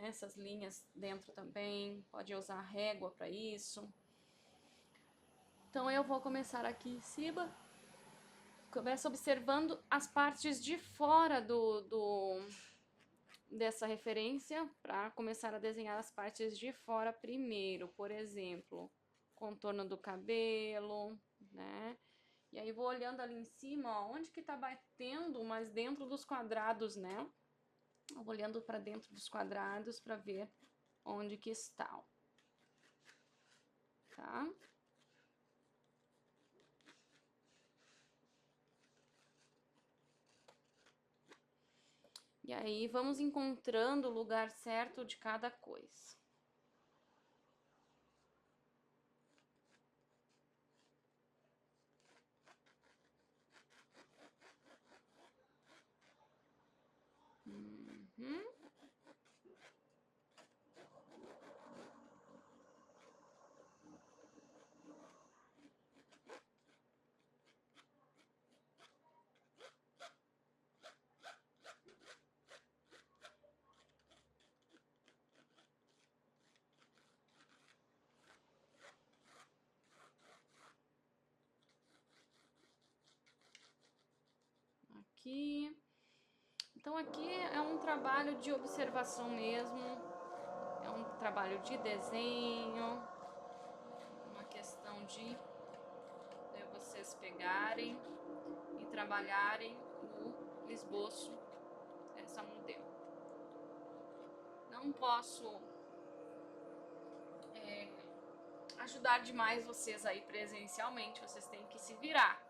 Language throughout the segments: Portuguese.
né? Essas linhas dentro também, pode usar régua para isso. Então eu vou começar aqui em cima, começo observando as partes de fora dessa referência, para começar a desenhar as partes de fora primeiro, por exemplo, contorno do cabelo, né? E aí vou olhando ali em cima, ó, onde que tá batendo, mas dentro dos quadrados, né? Vou olhando para dentro dos quadrados para ver onde que está, ó. Tá? E aí vamos encontrando o lugar certo de cada coisa. Uhum. Aqui. Então aqui é um trabalho de observação mesmo, é um trabalho de desenho, uma questão de vocês pegarem e trabalharem o esboço dessa modelo. Não posso ajudar demais vocês aí presencialmente, vocês têm que se virar.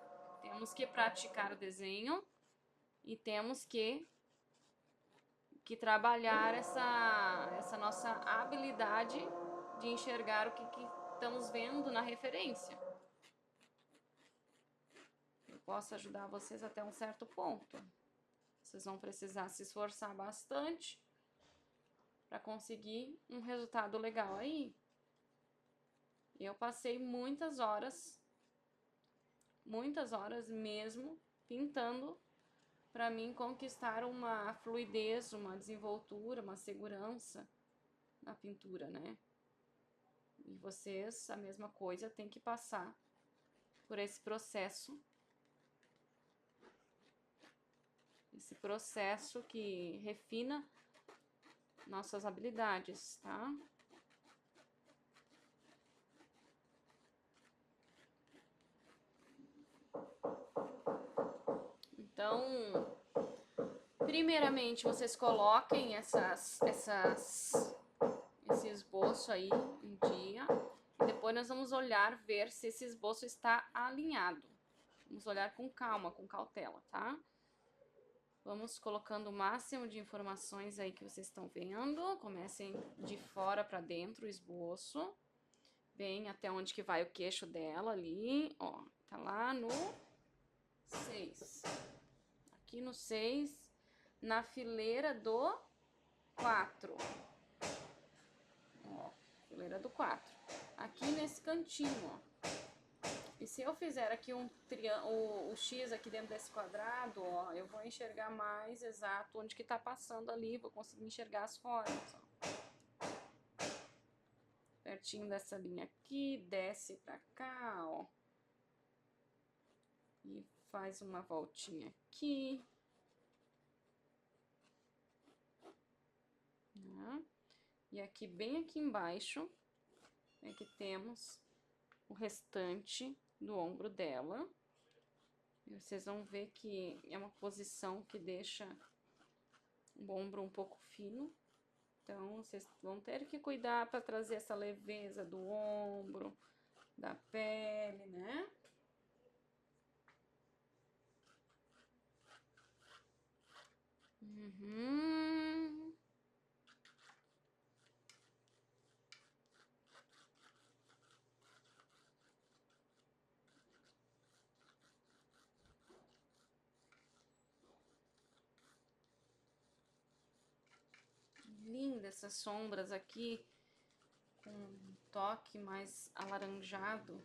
Temos que praticar o desenho e temos que trabalhar essa nossa habilidade de enxergar o que estamos vendo na referência. Eu posso ajudar vocês até um certo ponto. Vocês vão precisar se esforçar bastante para conseguir um resultado legal aí. Eu passei muitas horas mesmo, pintando para mim conquistar uma fluidez, uma desenvoltura, uma segurança na pintura, né? E vocês, a mesma coisa, tem que passar por esse processo que refina nossas habilidades, tá? Então, primeiramente, vocês coloquem esse esboço aí em dia. E depois nós vamos olhar, ver se esse esboço está alinhado. Vamos olhar com calma, com cautela, tá? Vamos colocando o máximo de informações aí que vocês estão vendo. Comecem de fora para dentro o esboço. Bem até onde que vai o queixo dela ali. Ó, tá lá no 6. Aqui no 6, na fileira do 4. Ó, fileira do 4. Aqui nesse cantinho, ó. E se eu fizer aqui um triângulo, o X aqui dentro desse quadrado, ó, eu vou enxergar mais exato onde que tá passando ali, vou conseguir enxergar as formas, ó. Pertinho dessa linha aqui, desce pra cá, ó. E faz uma voltinha aqui. Né? E aqui, bem aqui embaixo, é que temos o restante do ombro dela. E vocês vão ver que é uma posição que deixa o ombro um pouco fino. Então, vocês vão ter que cuidar para trazer essa leveza do ombro, da pele, né? Uhum. Linda essas sombras aqui, com um toque mais alaranjado.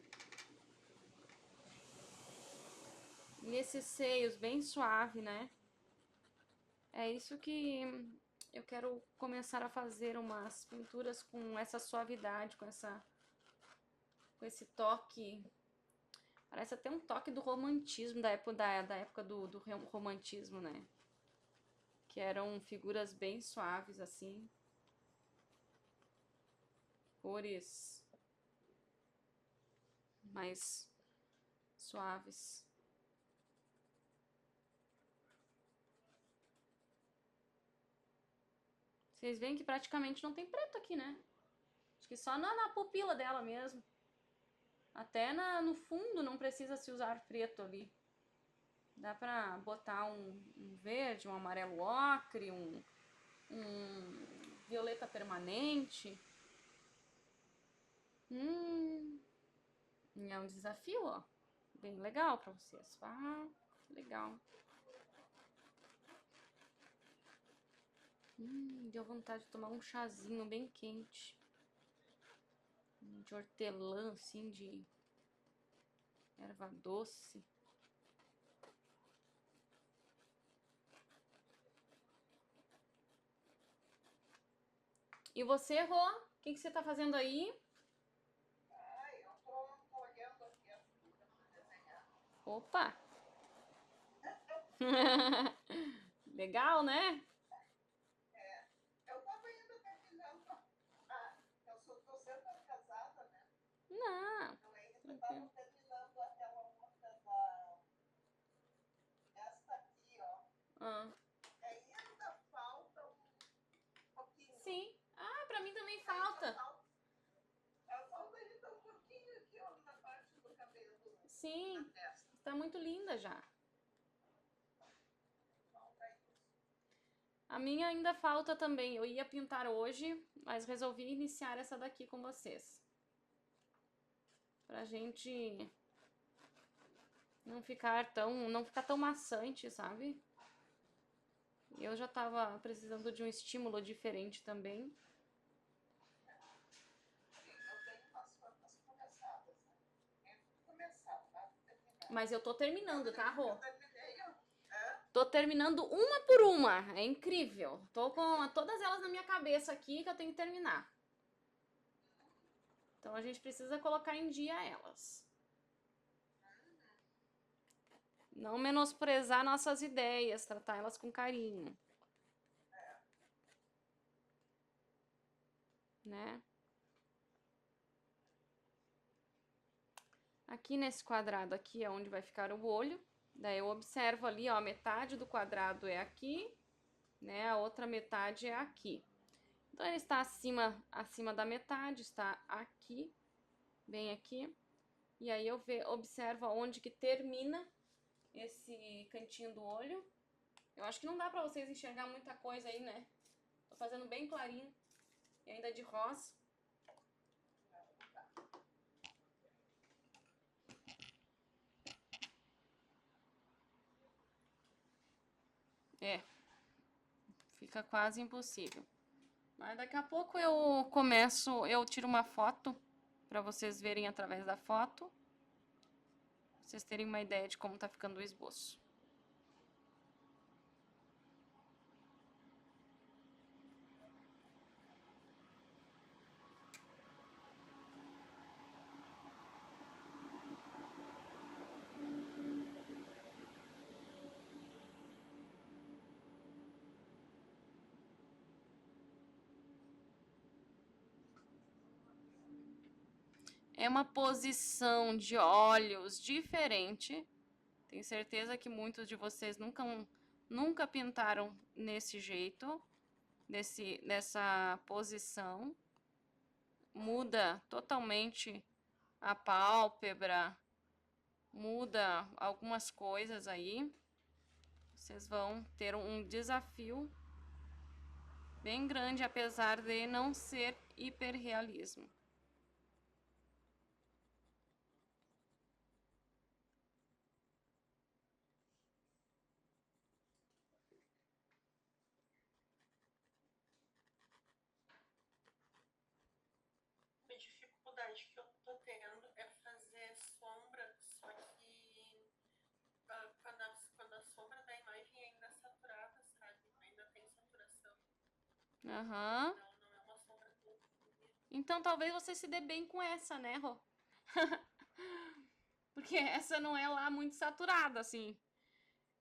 E esses seios bem suave, né? É isso que eu quero começar a fazer umas pinturas com essa suavidade, com esse toque. Parece até um toque do romantismo, da época do romantismo, né? Que eram figuras bem suaves, assim. Cores mais suaves. Vocês veem que praticamente não tem preto aqui, né? Acho que só na pupila dela mesmo. Até no fundo não precisa se usar preto ali. Dá pra botar um verde, um amarelo ocre, um violeta permanente. É um desafio, ó. Bem legal pra vocês. Ah, legal. Deu vontade de tomar um chazinho bem quente. De hortelã, assim, de erva doce. E você, Rô? O que você tá fazendo aí? Eu tô olhando aqui as coisas para desenhar. Opa! Legal, né? Eu tava ainda terminando. Tô sempre casada, né? Não. Eu ainda tava terminando aquela outra da. Esta aqui, ó. Ah. Ainda falta um pouquinho. Sim. Ah, pra mim também falta. Falta ainda um pouquinho aqui, ó, na parte do cabelo. Sim. Na testa. Tá muito linda já. Falta isso. A minha ainda falta também. Eu ia pintar hoje, mas resolvi iniciar essa daqui com vocês. Pra gente não ficar tão maçante, sabe? Eu já tava precisando de um estímulo diferente também. Eu tenho umas começadas, né? É começar, tá? Terminar. Mas eu tô terminando, tá, Rô? Eu terminei, ó. Tô terminando uma por uma. É incrível. Tô com todas elas na minha cabeça aqui que eu tenho que terminar. Então a gente precisa colocar em dia elas. Não menosprezar nossas ideias, tratar elas com carinho. Né? Aqui nesse quadrado aqui é onde vai ficar o olho. Daí eu observo ali, ó, metade do quadrado é aqui, né? A outra metade é aqui. Então ele está acima da metade, está aqui, bem aqui. E aí eu observo onde que termina esse cantinho do olho. Eu acho que não dá pra vocês enxergar muita coisa aí, né? Tô fazendo bem clarinho. E ainda de rosa. É. Fica quase impossível. Mas daqui a pouco eu tiro uma foto pra vocês verem através da foto. Pra vocês terem uma ideia de como tá ficando o esboço. É uma posição de olhos diferente. Tenho certeza que muitos de vocês nunca pintaram nesse jeito, nessa posição. Muda totalmente a pálpebra, muda algumas coisas aí. Vocês vão ter um desafio bem grande, apesar de não ser hiperrealismo. A dificuldade que eu tô tendo é fazer sombra, só que quando a sombra da imagem é ainda saturada, sabe? Ainda tem saturação. Aham. Não é uma sombra tão bonita. Então talvez você se dê bem com essa, né, Rô? Porque essa não é lá muito saturada, assim.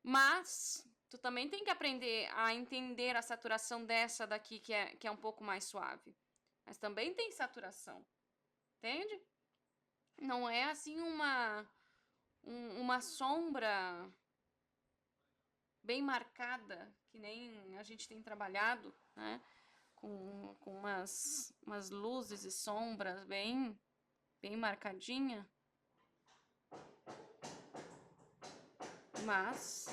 Mas tu também tem que aprender a entender a saturação dessa daqui, que é um pouco mais suave. Mas também tem saturação, entende? Não é assim uma sombra bem marcada, que nem a gente tem trabalhado, né? Com umas luzes e sombras bem marcadinha. Mas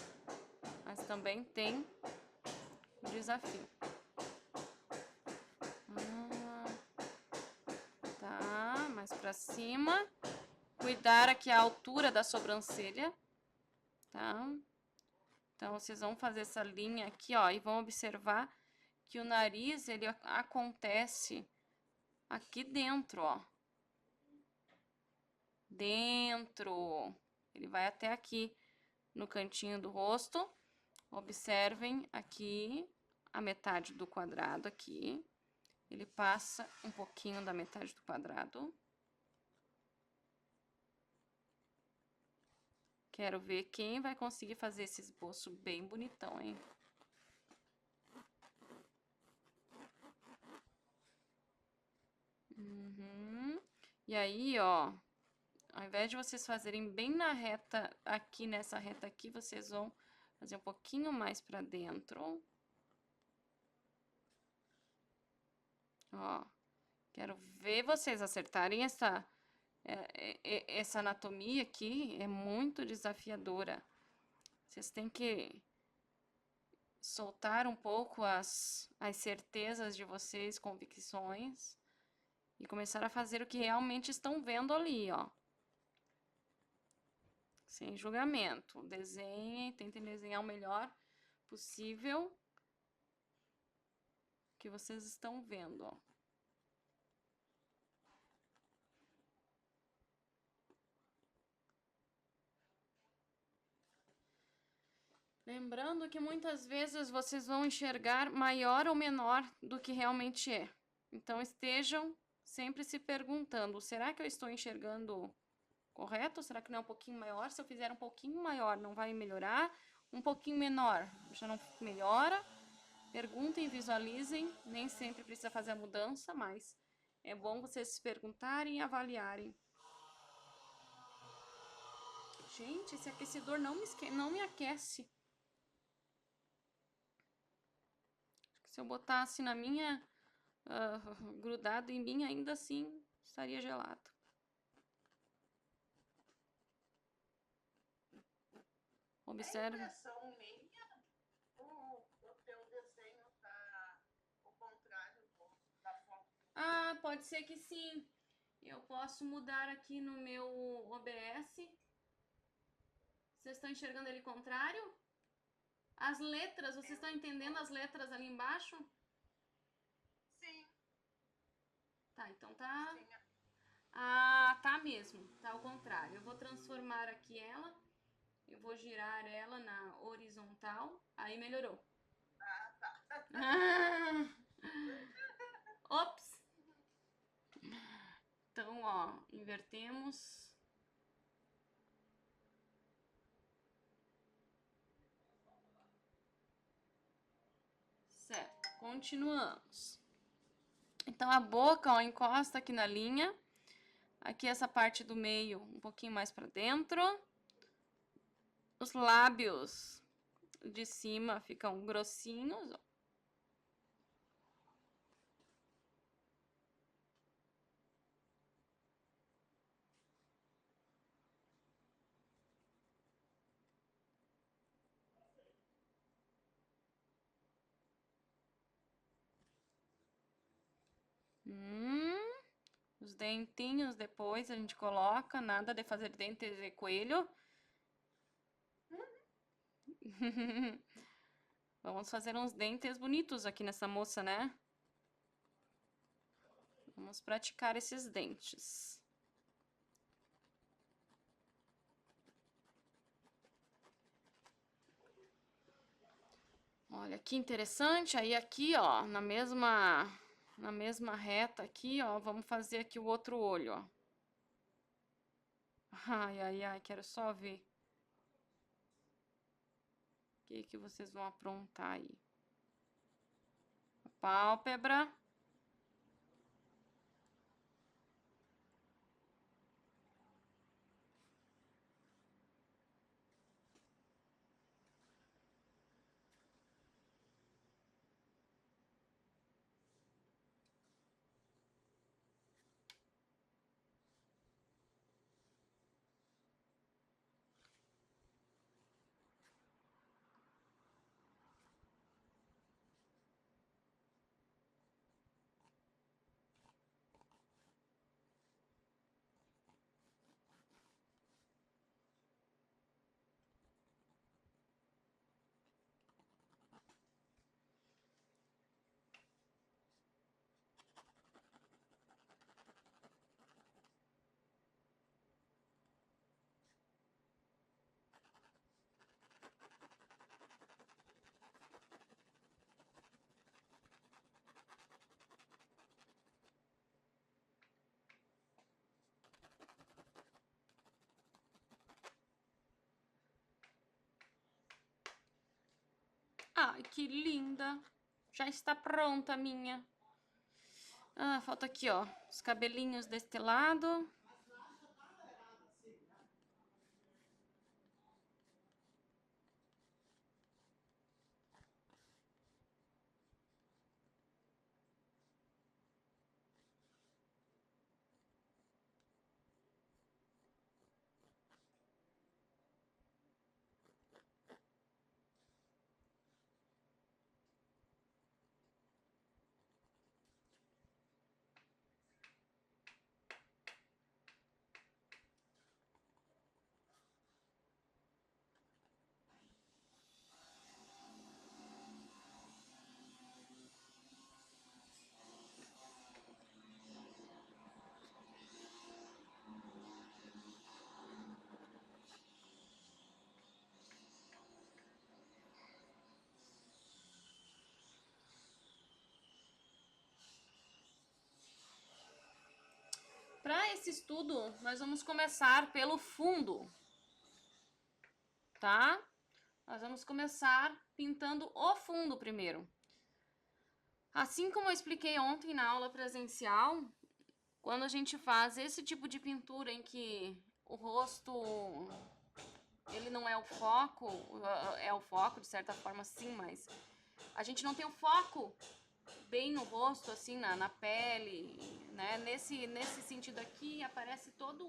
também tem o desafio. Tá, mais pra cima. Cuidar aqui a altura da sobrancelha, tá? Então, vocês vão fazer essa linha aqui, ó, e vão observar que o nariz, ele acontece aqui dentro, ó. Dentro. Ele vai até aqui no cantinho do rosto. Observem aqui a metade do quadrado aqui. Ele passa um pouquinho da metade do quadrado. Quero ver quem vai conseguir fazer esse esboço bem bonitão, hein? E aí, ó, ao invés de vocês fazerem bem na reta, aqui nessa reta aqui, vocês vão fazer um pouquinho mais pra dentro. Ó, quero ver vocês acertarem essa anatomia aqui, é muito desafiadora. Vocês têm que soltar um pouco as certezas de vocês, convicções, e começar a fazer o que realmente estão vendo ali, ó. Sem julgamento. Desenhem, tentem desenhar o melhor possível que vocês estão vendo, ó. Lembrando que muitas vezes vocês vão enxergar maior ou menor do que realmente é. Então estejam sempre se perguntando: será que eu estou enxergando correto? Será que não é um pouquinho maior? Se eu fizer um pouquinho maior, não vai melhorar? Um pouquinho menor, já não melhora? Perguntem, visualizem. Nem sempre precisa fazer a mudança, mas é bom vocês se perguntarem e avaliarem. Gente, esse aquecedor não me aquece. Se eu botasse na minha, grudado em mim, ainda assim estaria gelado. Observe. É impressão minha? O teu desenho tá o contrário da foto? Ah, pode ser que sim. Eu posso mudar aqui no meu OBS. Vocês estão enxergando ele contrário? As letras, vocês estão entendendo as letras ali embaixo? Sim. Tá, então tá. Sim. Ah, tá mesmo. Tá ao contrário. Eu vou transformar aqui ela. Eu vou girar ela na horizontal. Aí melhorou. Ah, tá. Ops! Então, ó, invertemos. Certo, continuamos. Então, a boca, ó, encosta aqui na linha. Aqui essa parte do meio um pouquinho mais pra dentro. Os lábios de cima ficam grossinhos, ó. Os dentinhos depois a gente coloca, nada de fazer dentes de coelho. Vamos fazer uns dentes bonitos aqui nessa moça, né? Vamos praticar esses dentes. Olha, que interessante. Aí aqui, ó, na mesma reta aqui, ó, vamos fazer aqui o outro olho, ó. Ai, ai, ai, quero só ver o que vocês vão aprontar aí. A pálpebra. Ai, que linda. Já está pronta a minha. Ah, falta aqui, ó, os cabelinhos deste lado. Para esse estudo, nós vamos começar pelo fundo, tá? Nós vamos começar pintando o fundo primeiro. Assim como eu expliquei ontem na aula presencial, quando a gente faz esse tipo de pintura em que o rosto, ele não é o foco de certa forma sim, mas a gente não tem o foco bem no rosto, assim, na pele, né? Nesse sentido aqui, aparece todo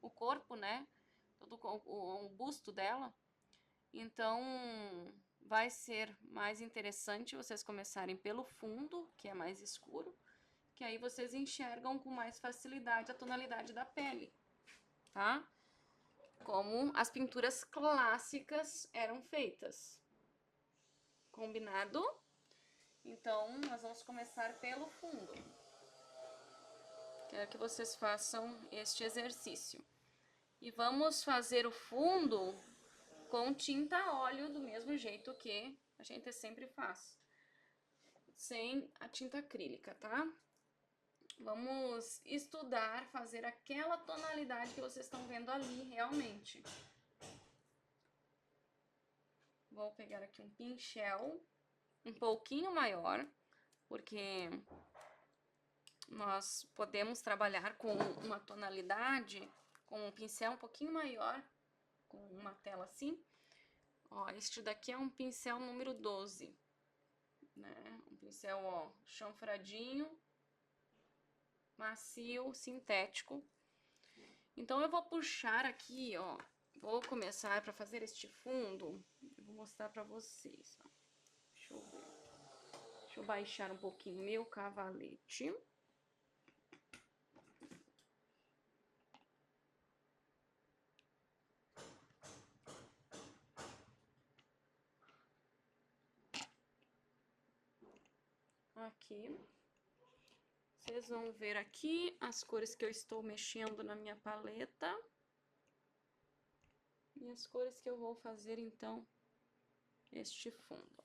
o corpo, né? Todo o busto dela. Então, vai ser mais interessante vocês começarem pelo fundo, que é mais escuro, que aí vocês enxergam com mais facilidade a tonalidade da pele, tá? Como as pinturas clássicas eram feitas. Combinado? Então, nós vamos começar pelo fundo. Quero que vocês façam este exercício. E vamos fazer o fundo com tinta a óleo, do mesmo jeito que a gente sempre faz. Sem a tinta acrílica, tá? Vamos estudar, fazer aquela tonalidade que vocês estão vendo ali, realmente. Vou pegar aqui um pincel um pouquinho maior, porque nós podemos trabalhar com uma tonalidade, com um pincel um pouquinho maior, com uma tela assim. Ó, este daqui é um pincel número 12, né? Um pincel, ó, chanfradinho, macio, sintético. Então, eu vou puxar aqui, ó, vou começar para fazer este fundo, eu vou mostrar para vocês, ó. Deixa eu ver. Deixa eu baixar um pouquinho meu cavalete. Aqui. Vocês vão ver aqui as cores que eu estou mexendo na minha paleta. E as cores que eu vou fazer, então, este fundo.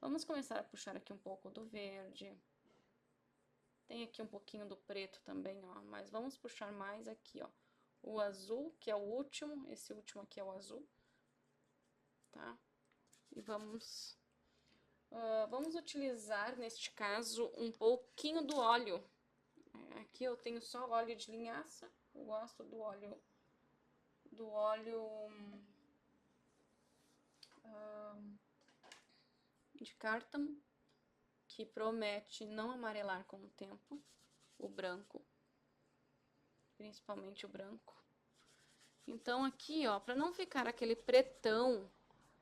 Vamos começar a puxar aqui um pouco do verde. Tem aqui um pouquinho do preto também, ó, mas vamos puxar mais aqui, ó. O azul, que é o último, esse último aqui é o azul, tá? E vamos utilizar, neste caso, um pouquinho do óleo. Aqui eu tenho só óleo de linhaça, eu gosto do óleo de cártamo, que promete não amarelar com o tempo, o branco, principalmente o branco. Então aqui, ó, para não ficar aquele pretão,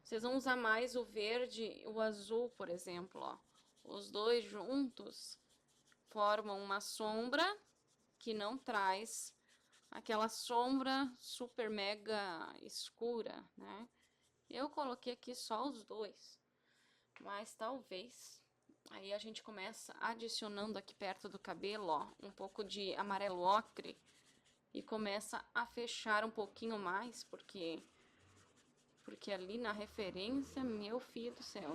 vocês vão usar mais o verde e o azul, por exemplo, ó. Os dois juntos formam uma sombra que não traz aquela sombra super mega escura, né? Eu coloquei aqui só os dois, mas talvez aí a gente começa adicionando aqui perto do cabelo, ó, um pouco de amarelo ocre e começa a fechar um pouquinho mais, porque ali na referência, meu filho do céu,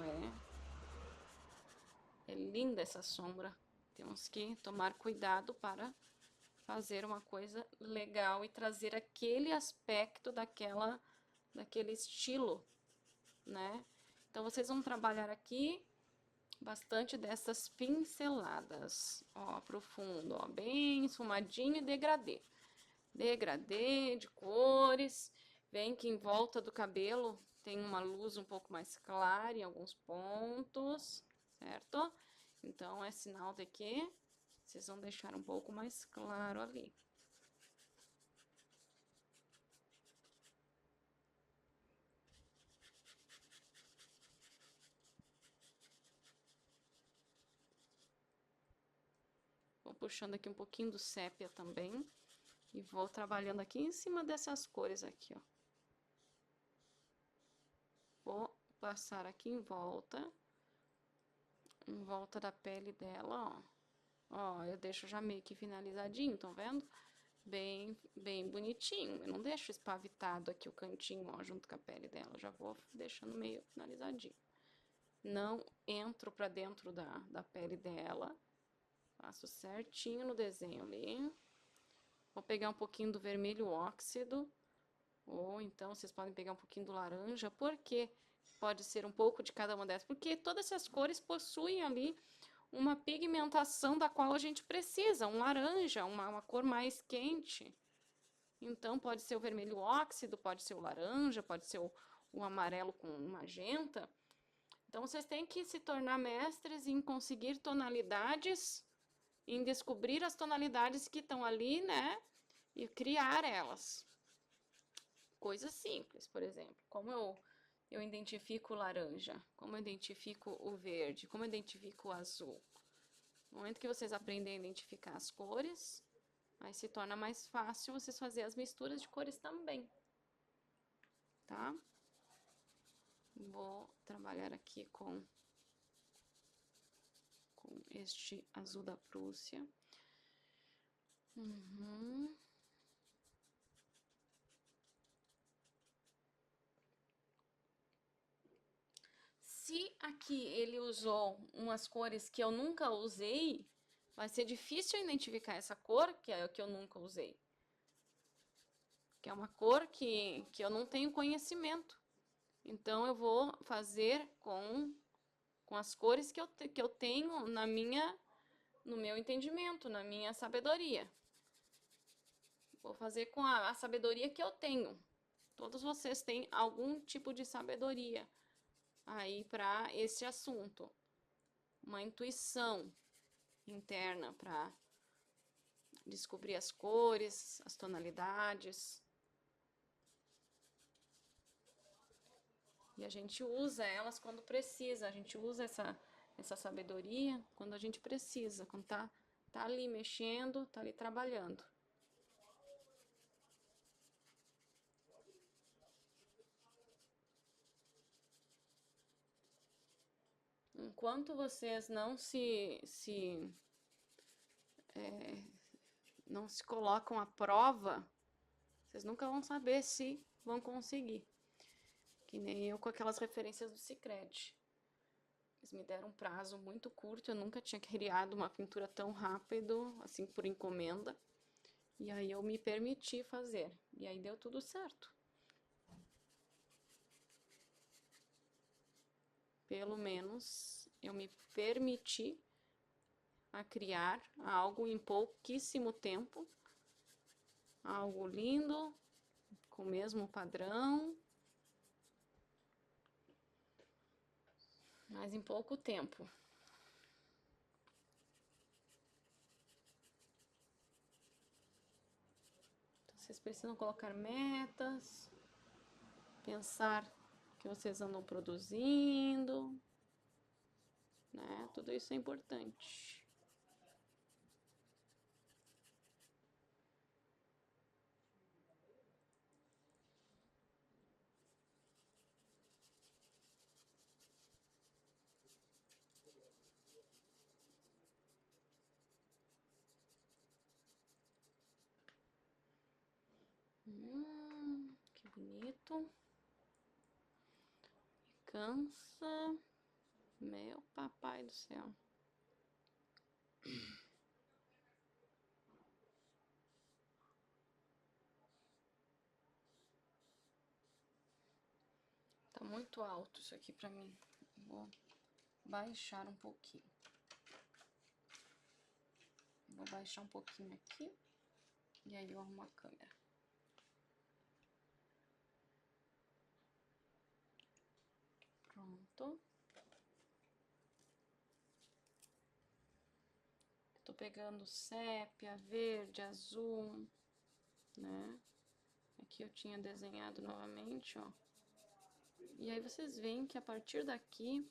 é linda essa sombra. Temos que tomar cuidado para fazer uma coisa legal e trazer aquele aspecto daquele estilo, né? Então, vocês vão trabalhar aqui bastante dessas pinceladas, ó, pro fundo, ó, bem esfumadinho e degradê. Degradê de cores. Vem que em volta do cabelo tem uma luz um pouco mais clara em alguns pontos, certo? Então, é sinal de que vocês vão deixar um pouco mais claro ali. Vou puxando aqui um pouquinho do sépia também. E vou trabalhando aqui em cima dessas cores aqui, ó. Vou passar aqui em volta da pele dela, ó. Ó, eu deixo já meio que finalizadinho, estão vendo? Bem bonitinho. Eu não deixo espavitado aqui o cantinho, ó, junto com a pele dela. Já vou deixando meio finalizadinho. Não entro pra dentro da pele dela. Faço certinho no desenho ali. Vou pegar um pouquinho do vermelho óxido. Ou então, vocês podem pegar um pouquinho do laranja. Por quê? Pode ser um pouco de cada uma dessas. Porque todas essas cores possuem ali uma pigmentação da qual a gente precisa, um laranja, uma cor mais quente. Então, pode ser o vermelho óxido, pode ser o laranja, pode ser o amarelo com magenta. Então, vocês têm que se tornar mestres em conseguir tonalidades, em descobrir as tonalidades que estão ali, né? E criar elas. Coisas simples, por exemplo, como eu identifico o laranja, como eu identifico o verde, como eu identifico o azul. No momento que vocês aprendem a identificar as cores, aí se torna mais fácil vocês fazerem as misturas de cores também, tá? Vou trabalhar aqui com este azul da Prússia. Se aqui ele usou umas cores que eu nunca usei, vai ser difícil identificar essa cor que é o que eu nunca usei. Que é uma cor que eu não tenho conhecimento. Então, eu vou fazer com as cores que eu tenho no meu entendimento, na minha sabedoria. Vou fazer com a sabedoria que eu tenho. Todos vocês têm algum tipo de sabedoria aí para esse assunto. Uma intuição interna para descobrir as cores, as tonalidades. E a gente usa elas quando precisa, a gente usa essa sabedoria quando a gente precisa, quando tá ali mexendo, tá ali trabalhando. Enquanto vocês não não se colocam à prova, vocês nunca vão saber se vão conseguir. Que nem eu com aquelas referências do Sicredi. Eles me deram um prazo muito curto, eu nunca tinha criado uma pintura tão rápido, assim, por encomenda. E aí eu me permiti fazer, e aí deu tudo certo. Pelo menos eu me permiti a criar algo em pouquíssimo tempo, algo lindo, com o mesmo padrão, mas em pouco tempo. Então, vocês precisam colocar metas, pensar o que vocês andam produzindo, né? Tudo isso é importante. Que bonito. Cansa. Meu papai do céu. Tá muito alto isso aqui pra mim. Vou baixar um pouquinho. Vou baixar um pouquinho aqui. E aí eu arrumo a câmera. Pronto. Tô pegando sépia, verde, azul, né? Aqui eu tinha desenhado novamente, ó. E aí vocês veem que a partir daqui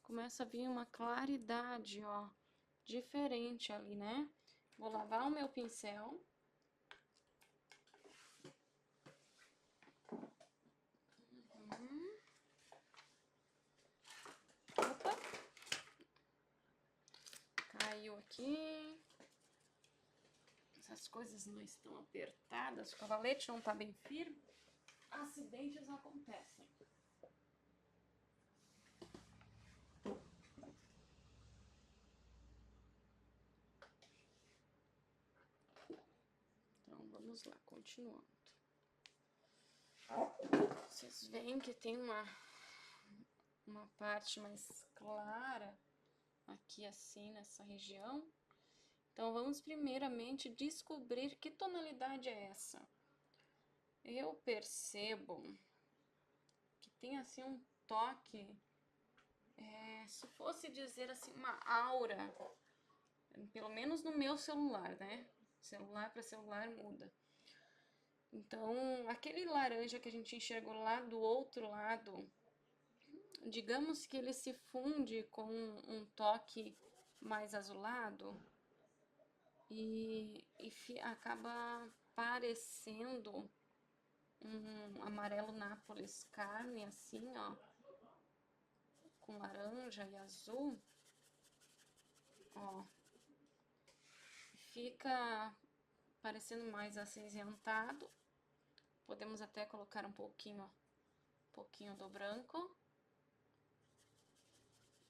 começa a vir uma claridade, ó, diferente ali, né? Vou lavar o meu pincel. Opa! Caiu aqui. Essas coisas não estão apertadas, o cavalete não tá bem firme. Acidentes acontecem. Então, vamos lá, continuando. Vocês veem que tem uma parte mais clara aqui assim, nessa região. Então, vamos primeiramente descobrir que tonalidade é essa. Eu percebo que tem assim um toque, se fosse dizer assim, uma aura, pelo menos no meu celular, né? Celular para celular muda. Então, aquele laranja que a gente enxergou lá do outro lado, digamos que ele se funde com um toque mais azulado e acaba parecendo um amarelo Nápoles carne, assim, ó, com laranja e azul, ó, fica parecendo mais acinzentado. Podemos até colocar um pouquinho do branco,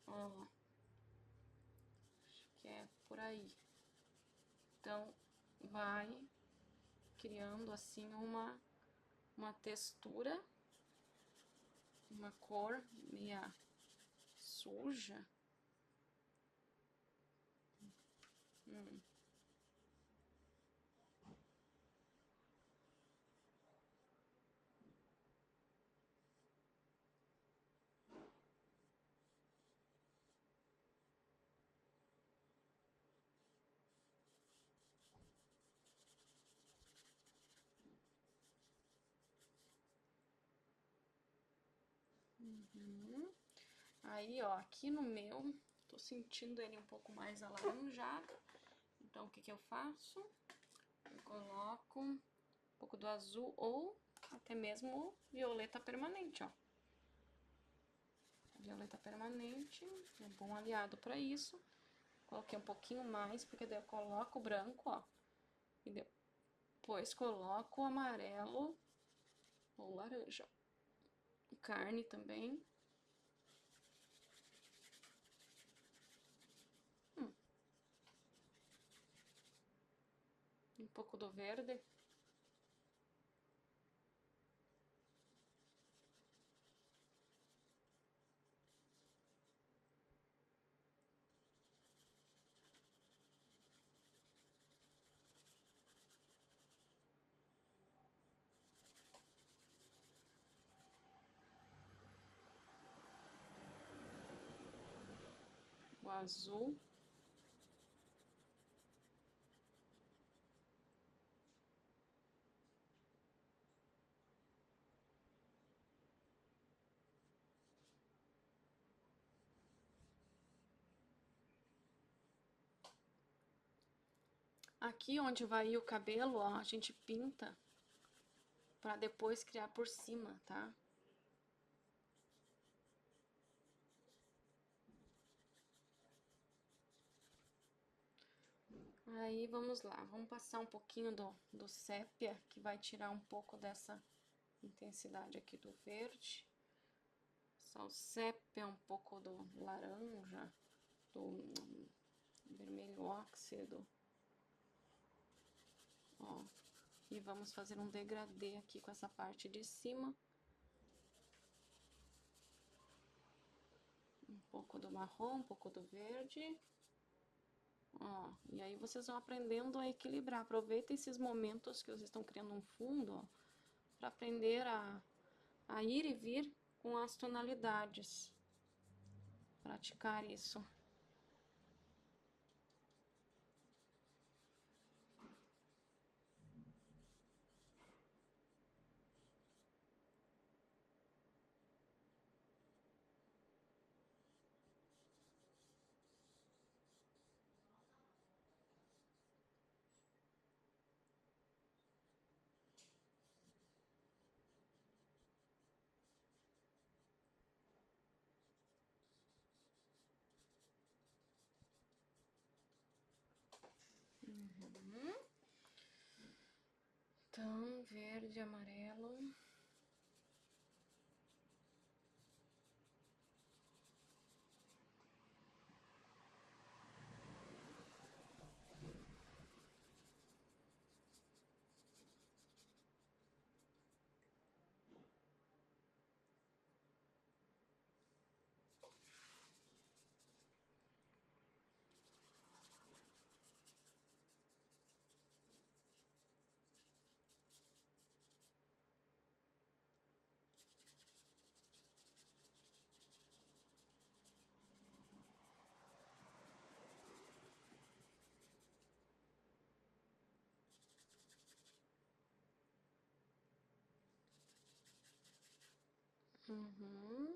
ó, acho que é por aí. Então, vai criando assim uma textura, uma cor meia suja. Aí, ó, aqui no meu, tô sentindo ele um pouco mais alaranjado. Então, o que que eu faço? Eu coloco um pouco do azul ou até mesmo violeta permanente, ó. Violeta permanente é um bom aliado para isso. Coloquei um pouquinho mais, porque daí eu coloco o branco, ó. E depois coloco o amarelo ou laranja. Carne também. pouco do verde. O azul. Aqui onde vai ir o cabelo, ó, a gente pinta pra depois criar por cima, tá? Aí, vamos lá, vamos passar um pouquinho do sépia, que vai tirar um pouco dessa intensidade aqui do verde. Só o sépia, um pouco do laranja, do vermelho óxido. Ó, e vamos fazer um degradê aqui com essa parte de cima. Um pouco do marrom, um pouco do verde. Ó, e aí vocês vão aprendendo a equilibrar. Aproveita esses momentos que vocês estão criando um fundo, ó, para aprender a ir e vir com as tonalidades. Praticar isso. Então, verde, amarelo. Uhum.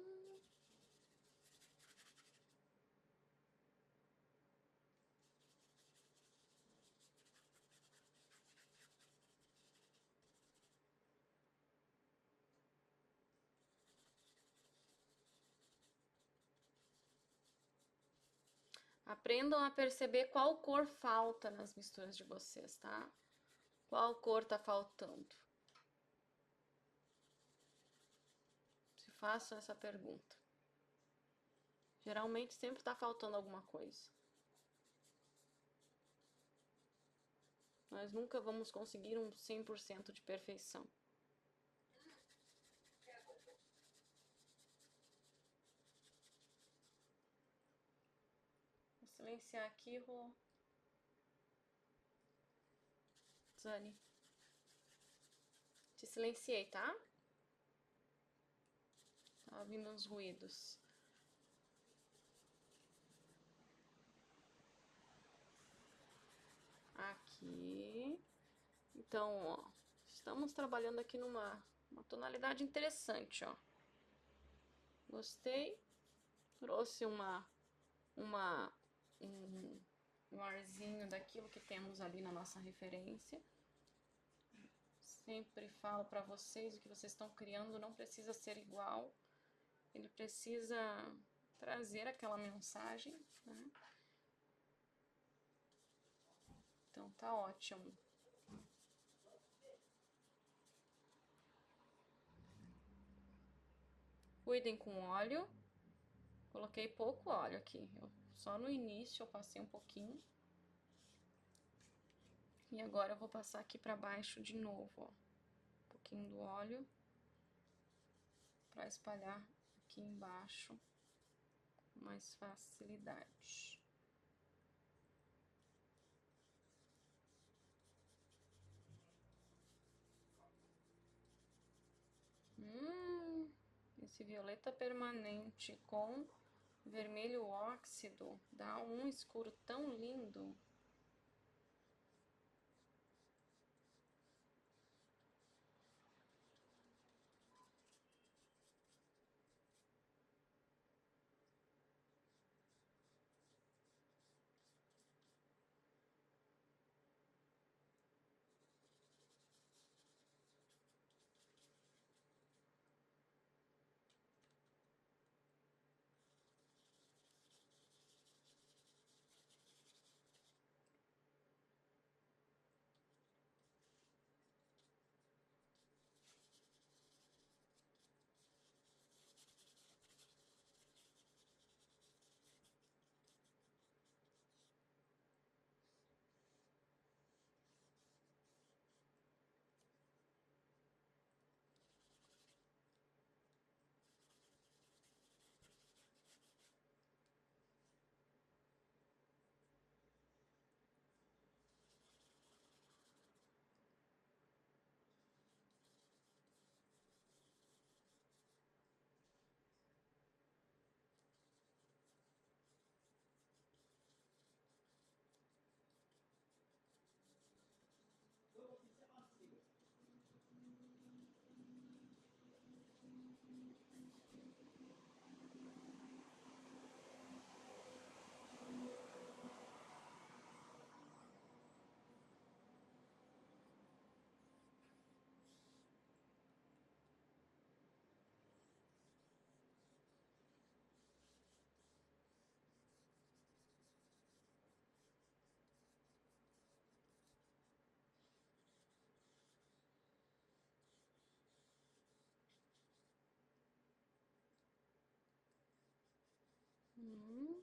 Aprendam a perceber qual cor falta nas misturas de vocês, tá? Qual cor tá faltando? Se façam essa pergunta. Geralmente sempre tá faltando alguma coisa. Nós nunca vamos conseguir um 100% de perfeição. Vou silenciar aqui, Rô. Zani. Te silenciei, tá? Tá ouvindo uns ruídos. Aqui. Então, ó, estamos trabalhando aqui numa tonalidade interessante, ó. Gostei. Trouxe um arzinho daquilo que temos ali na nossa referência. Sempre falo para vocês, o que vocês estão criando não precisa ser igual. Ele precisa trazer aquela mensagem, né? Então tá ótimo. Cuidem com óleo. Coloquei pouco óleo aqui. Só no início eu passei um pouquinho. E agora eu vou passar aqui pra baixo de novo, ó. Um pouquinho do óleo pra espalhar aqui embaixo com mais facilidade. Esse violeta permanente com vermelho óxido dá um escuro tão lindo. Hum.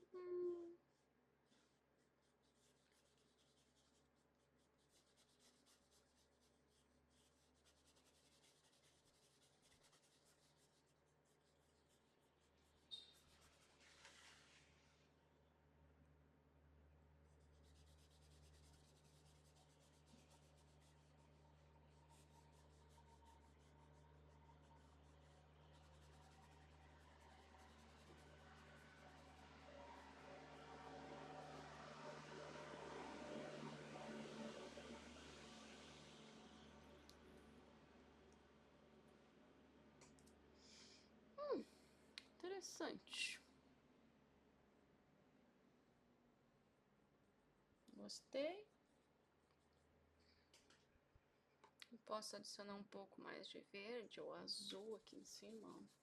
Interessante. Gostei. Eu posso adicionar um pouco mais de verde ou azul aqui em cima, ó.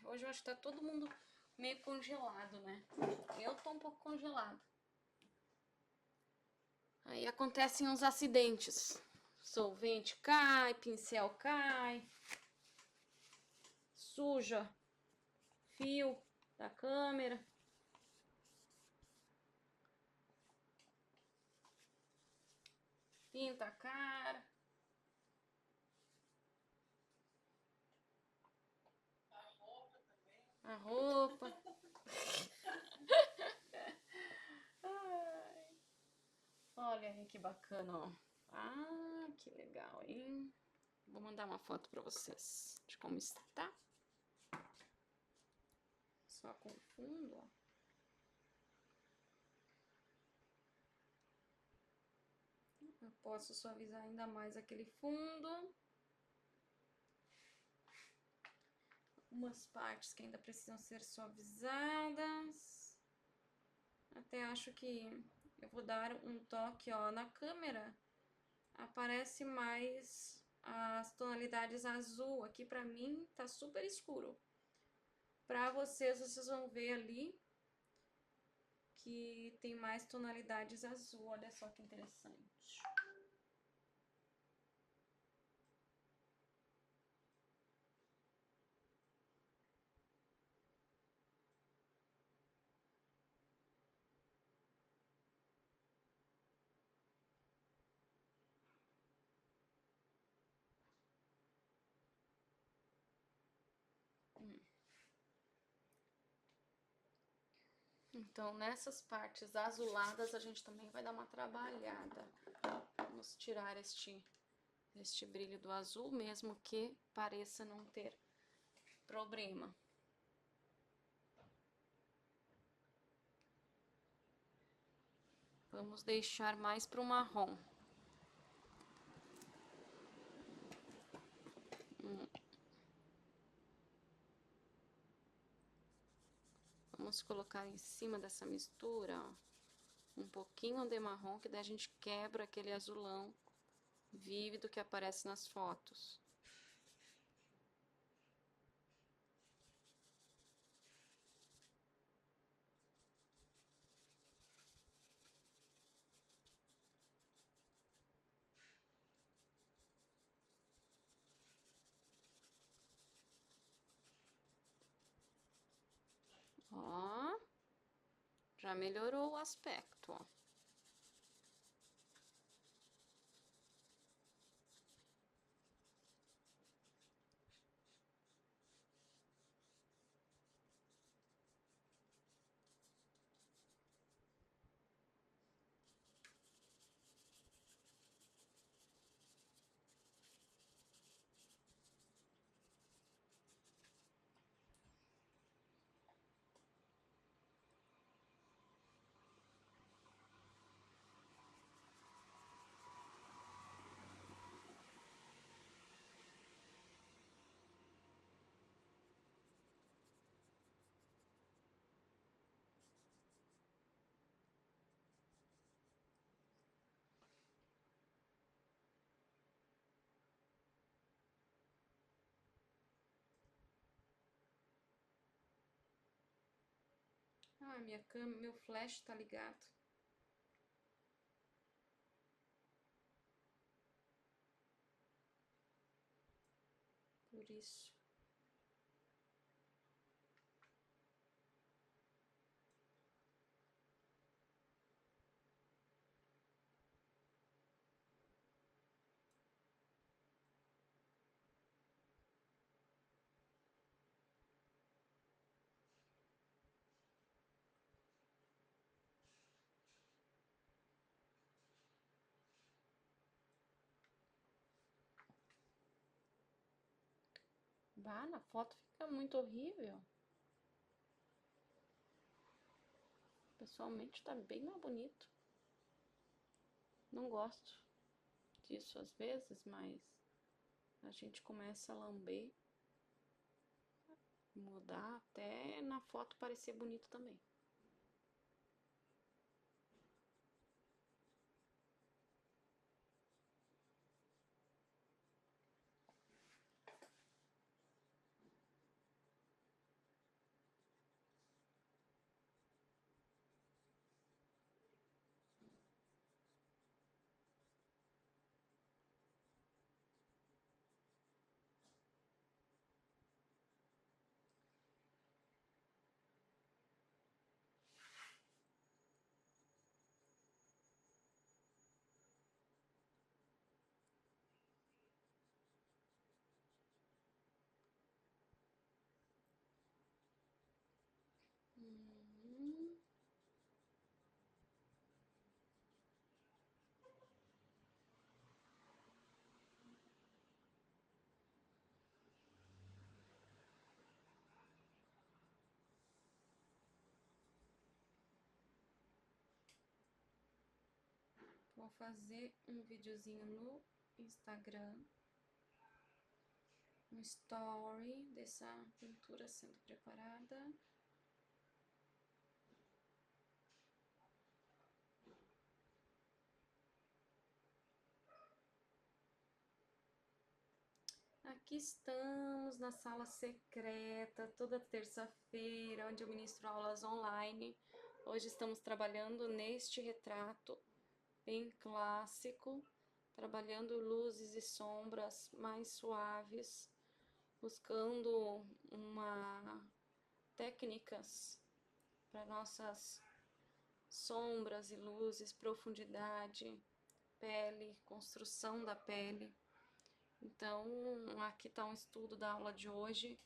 Hoje eu acho que tá todo mundo meio congelado, né? Eu tô um pouco congelado. Aí acontecem uns acidentes. Solvente cai, pincel cai, suja fio da câmera. Pinta a cara. A roupa. Ai. Olha aí que bacana, ó. Ah, que legal, hein? Vou mandar uma foto pra vocês de como está. Só com fundo, ó. Eu posso suavizar ainda mais aquele fundo. Algumas partes que ainda precisam ser suavizadas. Até acho que eu vou dar um toque, ó, na câmera. Aparece mais as tonalidades azul. Aqui pra mim tá super escuro. Pra vocês, vocês vão ver ali que tem mais tonalidades azul. Olha só que interessante. Então, nessas partes azuladas, a gente também vai dar uma trabalhada. Vamos tirar este brilho do azul, mesmo que pareça não ter problema. Vamos deixar mais para o marrom. Vamos colocar em cima dessa mistura, ó, um pouquinho de marrom, que daí a gente quebra aquele azulão vívido que aparece nas fotos. Ó, já melhorou o aspecto, ó. Ah, minha câmera, meu flash tá ligado. Por isso. Bah, na foto fica muito horrível. Pessoalmente tá bem mais bonito. Não gosto disso às vezes, mas a gente começa a lamber, mudar até na foto parecer bonito também. Uhum. Vou fazer um videozinho no Instagram, um story dessa pintura sendo preparada. Aqui estamos na sala secreta, toda terça-feira, onde eu ministro aulas online. Hoje estamos trabalhando neste retrato bem clássico, trabalhando luzes e sombras mais suaves, buscando técnicas para nossas sombras e luzes, profundidade, pele, construção da pele. Então, aqui está um estudo da aula de hoje.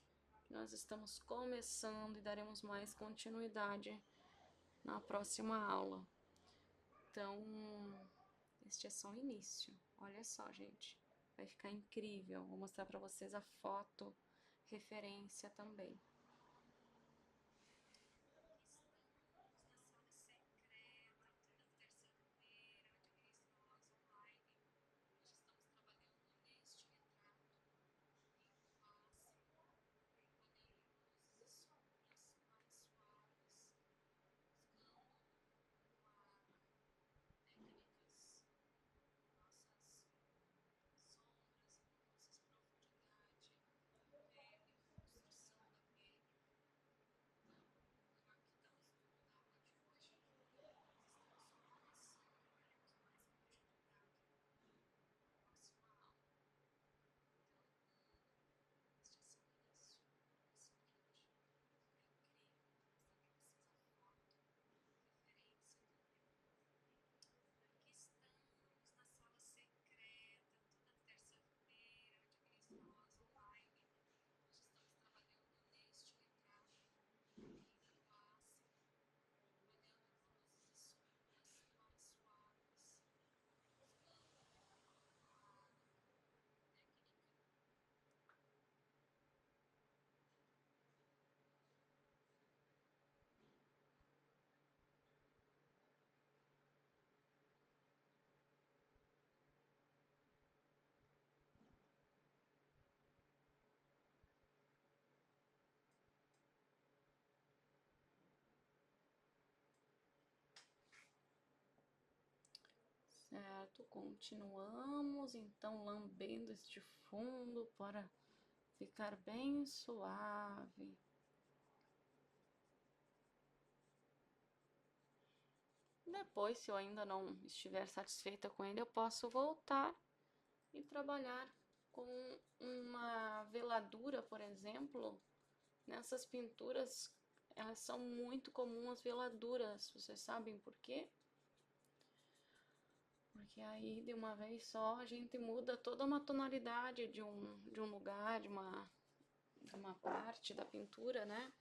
Nós estamos começando e daremos mais continuidade na próxima aula. Então, este é só o início. Olha só, gente. Vai ficar incrível. Vou mostrar para vocês a foto referência também. Certo, continuamos então lambendo este fundo para ficar bem suave. Depois, se eu ainda não estiver satisfeita com ele, eu posso voltar e trabalhar com uma veladura, por exemplo. Nessas pinturas, elas são muito comuns, as veladuras. Vocês sabem por quê? Porque aí, de uma vez só, a gente muda toda uma tonalidade de um lugar, de uma parte da pintura, né?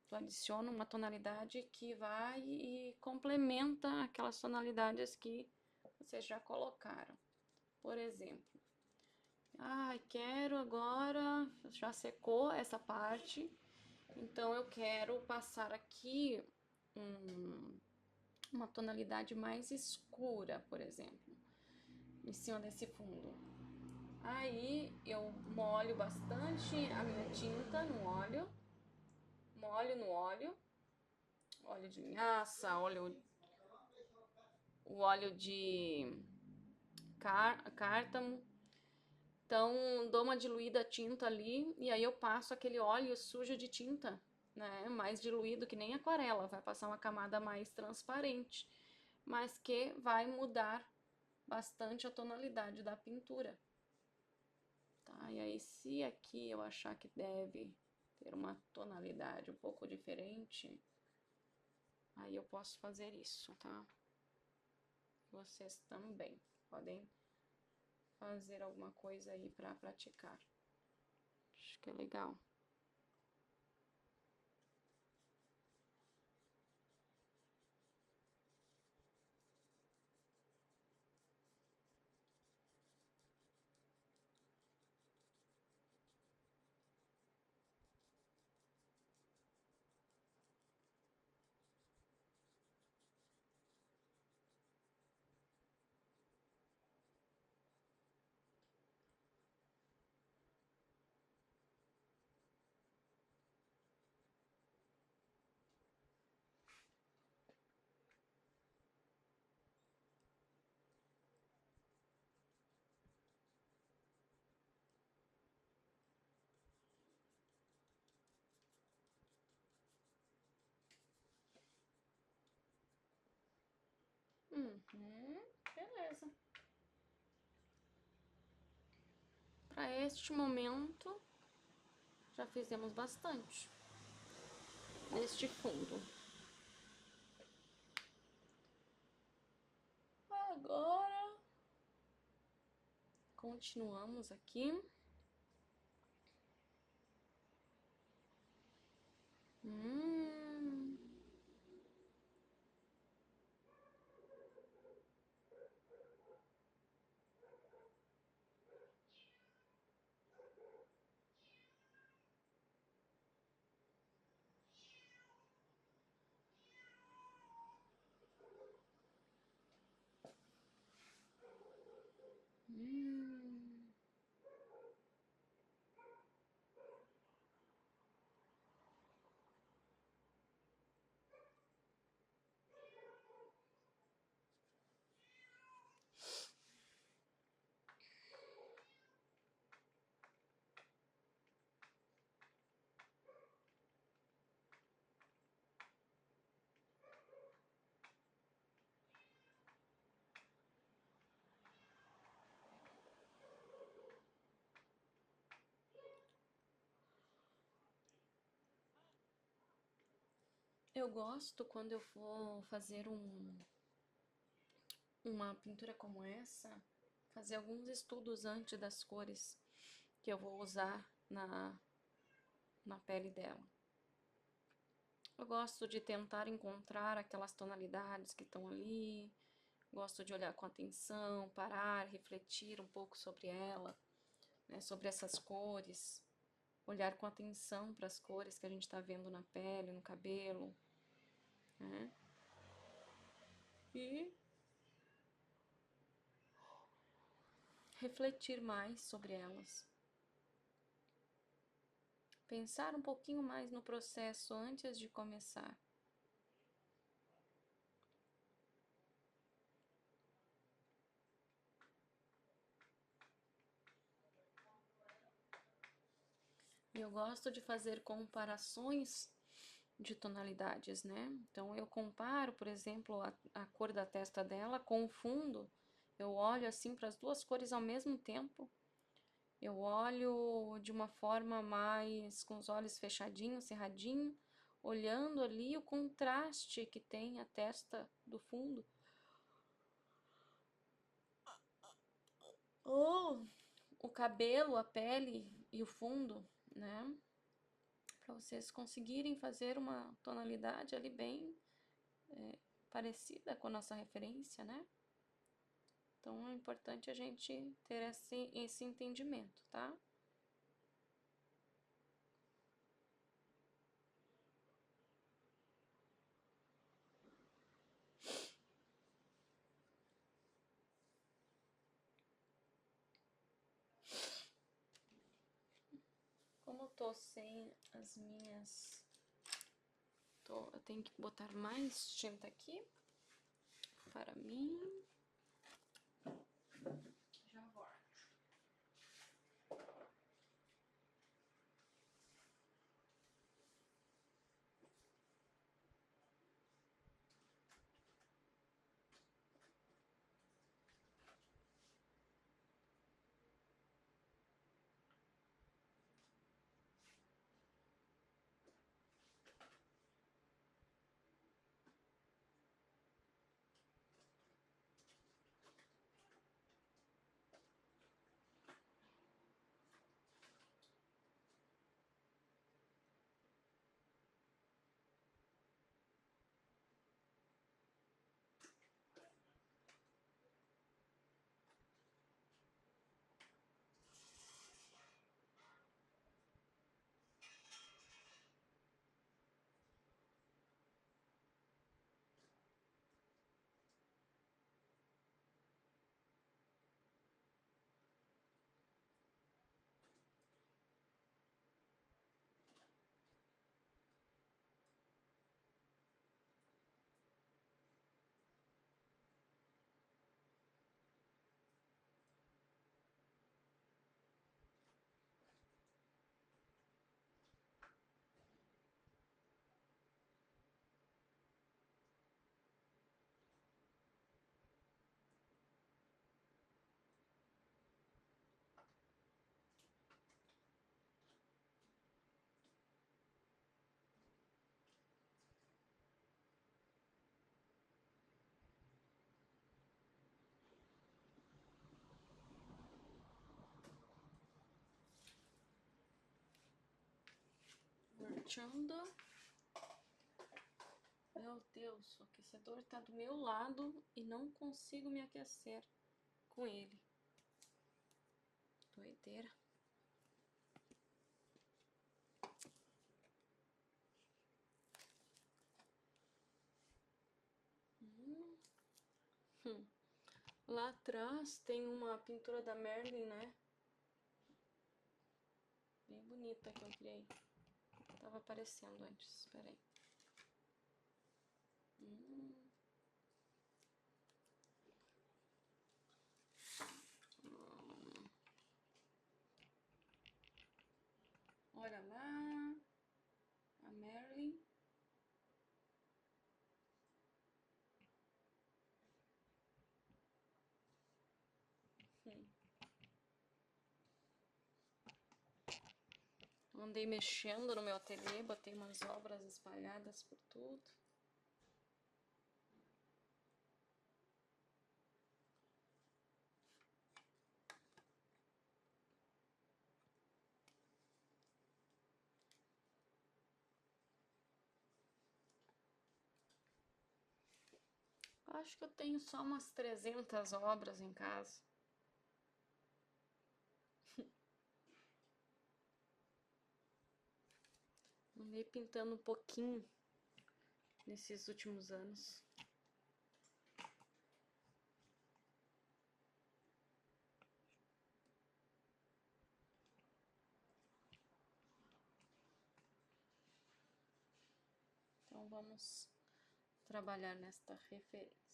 Tu adiciona uma tonalidade que vai e complementa aquelas tonalidades que vocês já colocaram. Por exemplo, quero agora, já secou essa parte, então eu quero passar aqui uma tonalidade mais escura, por exemplo. em cima desse fundo. Aí eu molho bastante a minha tinta no óleo, molho no óleo de linhaça, o óleo de cártamo. Então, dou uma diluída a tinta ali e aí eu passo aquele óleo sujo de tinta, né? Mais diluído que nem aquarela, vai passar uma camada mais transparente, mas que vai mudar bastante a tonalidade da pintura. Tá? E aí, se aqui eu achar que deve ter uma tonalidade um pouco diferente, aí eu posso fazer isso, tá? Vocês também podem fazer alguma coisa aí para praticar. Acho que é legal. Beleza. Para este momento, já fizemos bastante neste fundo. Agora, continuamos aqui. Hum. Eu gosto quando eu for fazer uma pintura como essa, fazer alguns estudos antes das cores que eu vou usar na pele dela. Eu gosto de tentar encontrar aquelas tonalidades que estão ali, gosto de olhar com atenção, parar, refletir um pouco sobre ela, né, sobre essas cores, olhar com atenção para as cores que a gente está vendo na pele, no cabelo, né? E refletir mais sobre elas. Pensar um pouquinho mais no processo antes de começar. Eu gosto de fazer comparações de tonalidades, né? Então eu comparo, por exemplo, a cor da testa dela com o fundo. Eu olho assim para as duas cores ao mesmo tempo. Eu olho de uma forma mais com os olhos fechadinhos, cerradinho, olhando ali o contraste que tem a testa do fundo. Ou o cabelo, a pele e o fundo, né? Para vocês conseguirem fazer uma tonalidade ali bem parecida com a nossa referência, né? Então é importante a gente ter esse entendimento, tá? tô sem as minhas... Eu tenho que botar mais tinta aqui para mim. Já volto. Volteando. Meu Deus, o aquecedor tá do meu lado e não consigo me aquecer com ele. Doideira. Lá atrás tem uma pintura da Merlin, né? Bem bonita que eu criei. Tava aparecendo antes, espera aí. Olha lá, a Merlin. Andei mexendo no meu ateliê, botei umas obras espalhadas por tudo. Acho que eu tenho só umas 300 obras em casa. Andei pintando um pouquinho nesses últimos anos. Então vamos trabalhar nesta referência.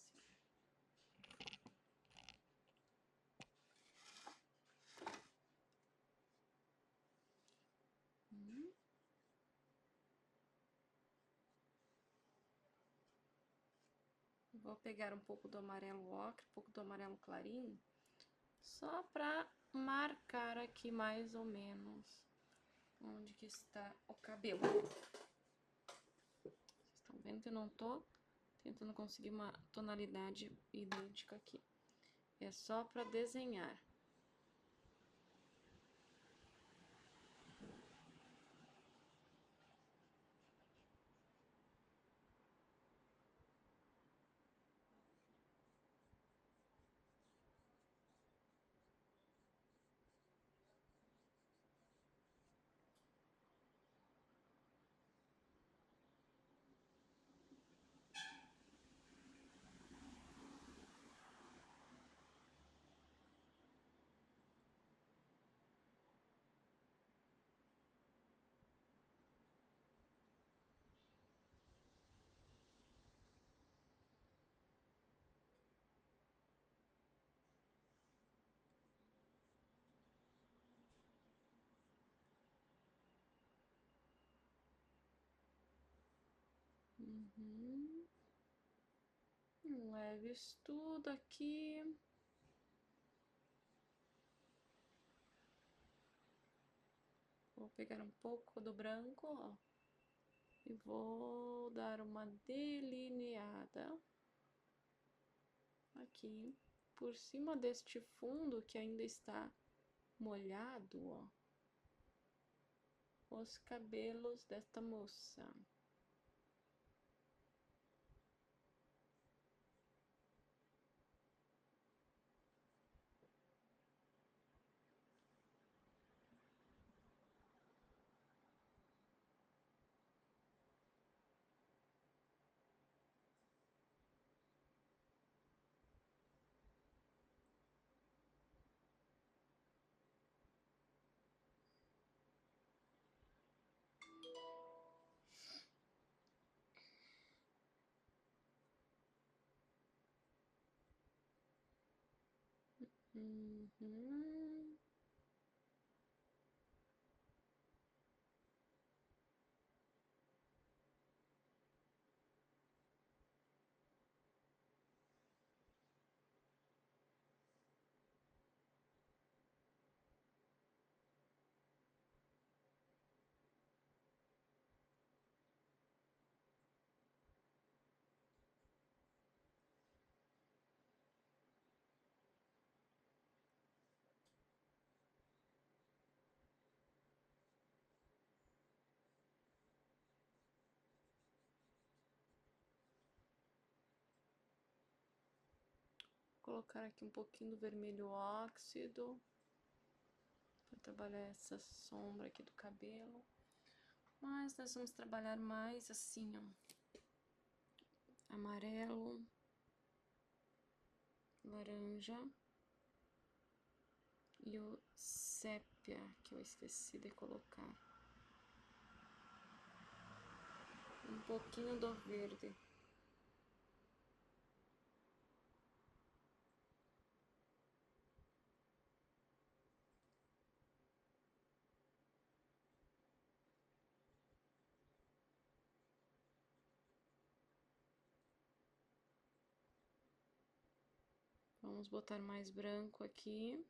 Vou pegar um pouco do amarelo ocre, um pouco do amarelo clarinho, só para marcar aqui mais ou menos onde que está o cabelo. Vocês estão vendo que eu não tô tentando conseguir uma tonalidade idêntica aqui. É só para desenhar. Um leve estudo aqui. Vou pegar um pouco do branco, ó, e vou dar uma delineada aqui por cima deste fundo que ainda está molhado, ó, os cabelos desta moça. Uhum. Colocar aqui um pouquinho do vermelho óxido para trabalhar essa sombra aqui do cabelo. Mas nós vamos trabalhar mais assim, ó, amarelo, laranja e o sépia, que eu esqueci de colocar. Um pouquinho do verde. Vamos botar mais branco aqui.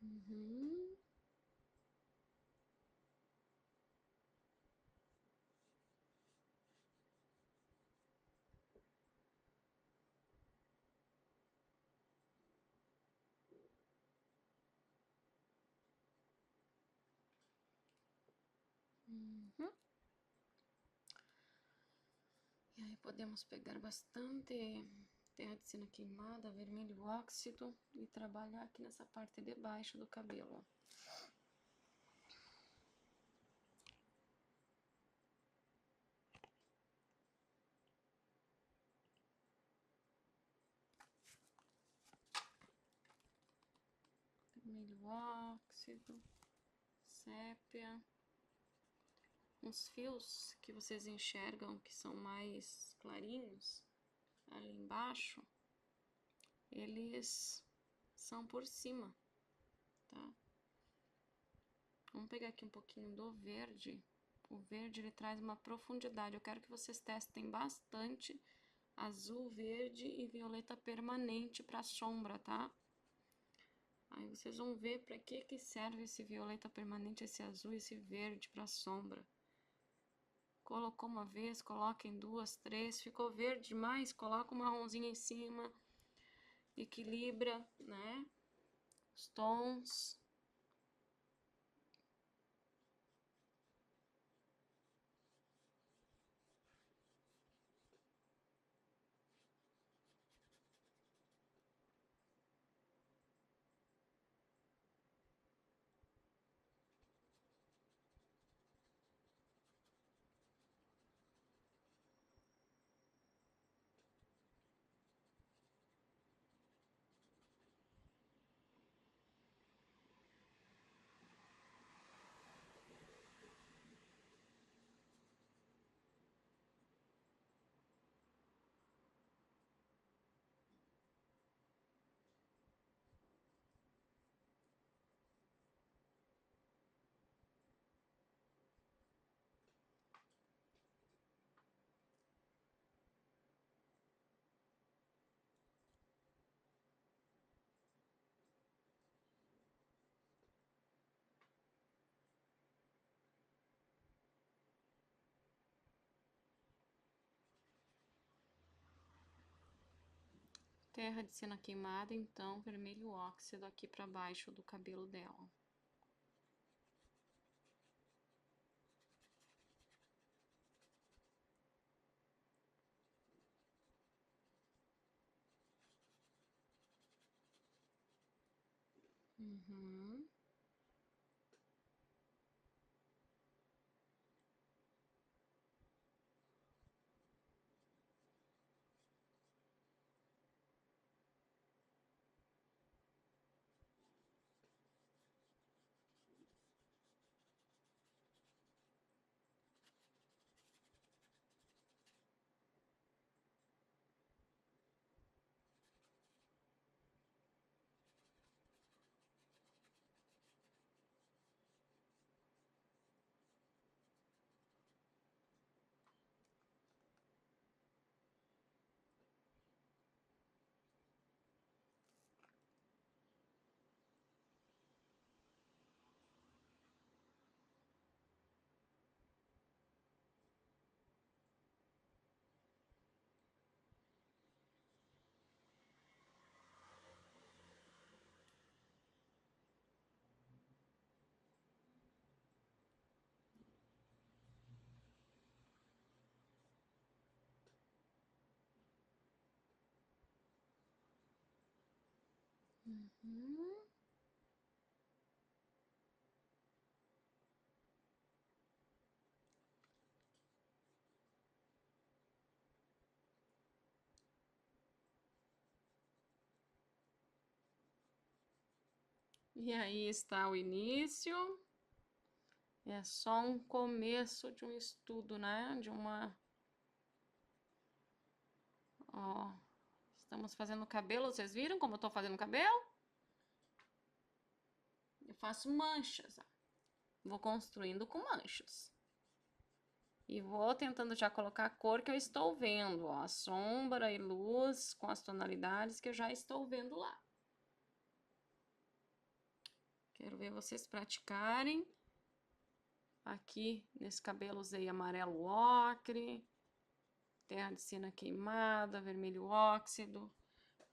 Uhum. Podemos pegar bastante terra de cena queimada, vermelho óxido e trabalhar aqui nessa parte de baixo do cabelo. Vermelho óxido, sépia. Uns fios que vocês enxergam que são mais clarinhos, ali embaixo, eles são por cima, tá? Vamos pegar aqui um pouquinho do verde. O verde, ele traz uma profundidade. Eu quero que vocês testem bastante azul, verde e violeta permanente para sombra, tá? Aí vocês vão ver para que serve esse violeta permanente, esse azul e esse verde para sombra. Colocou uma vez, coloquem duas, três. Ficou verde demais, coloca uma marronzinha em cima. Equilibra, né? Os tons. Terra de cena queimada, então, vermelho óxido aqui para baixo do cabelo dela. Uhum. Uhum. E aí está o início. É só um começo de um estudo, né? De uma... Ó, estamos fazendo cabelo. Vocês viram como eu tô fazendo cabelo? Eu faço manchas, ó. Vou construindo com manchas. E vou tentando já colocar a cor que eu estou vendo, ó. Sombra e luz com as tonalidades que eu já estou vendo lá. Quero ver vocês praticarem. Aqui, nesse cabelo, usei amarelo ocre, terra de cena queimada, vermelho óxido,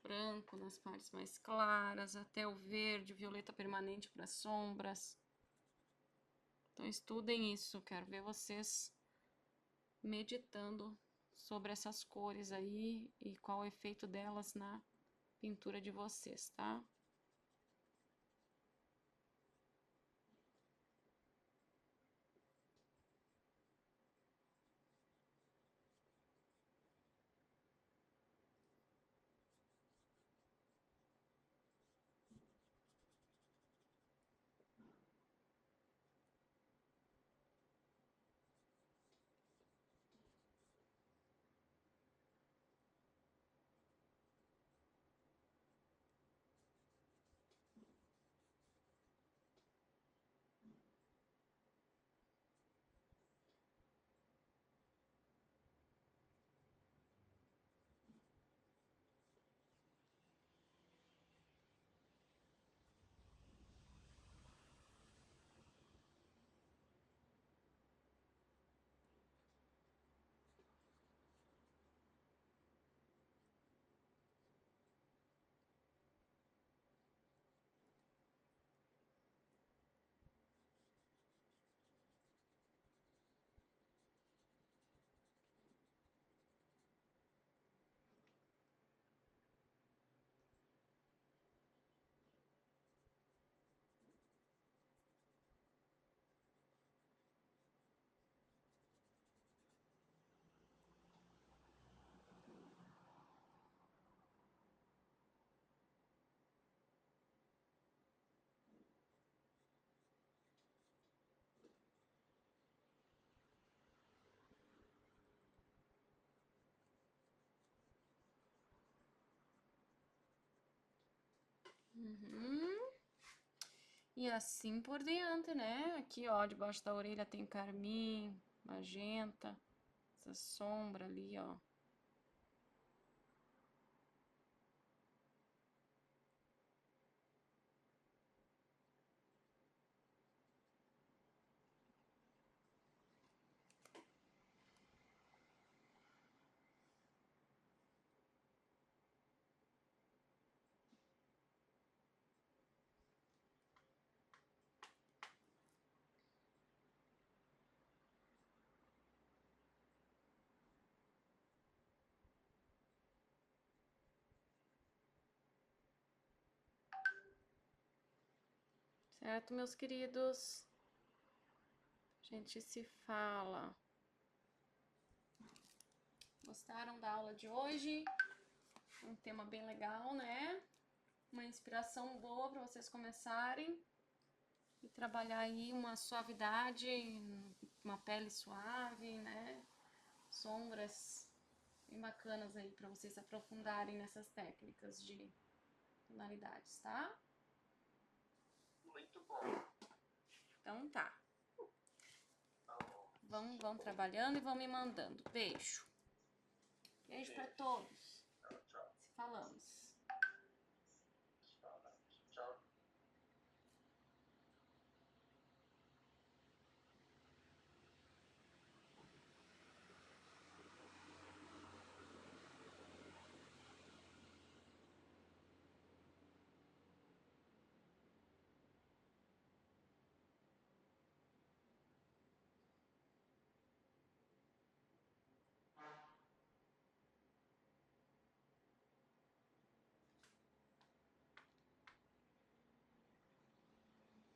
branco nas partes mais claras, até o verde, violeta permanente para sombras. Então, estudem isso. Quero ver vocês meditando sobre essas cores aí e qual o efeito delas na pintura de vocês, tá? E assim por diante, né? Aqui, ó, debaixo da orelha tem carmim, magenta, essa sombra ali, ó. Certo, meus queridos? A gente se fala. Gostaram da aula de hoje? Um tema bem legal, né? Uma inspiração boa para vocês começarem e trabalhar aí uma suavidade, uma pele suave, né? Sombras bem bacanas aí para vocês se aprofundarem nessas técnicas de tonalidades, tá? Muito bom. Então tá. Tá bom. Vão trabalhando e vão me mandando. Beijo. Beijo para todos. Tchau, tchau. Se falamos.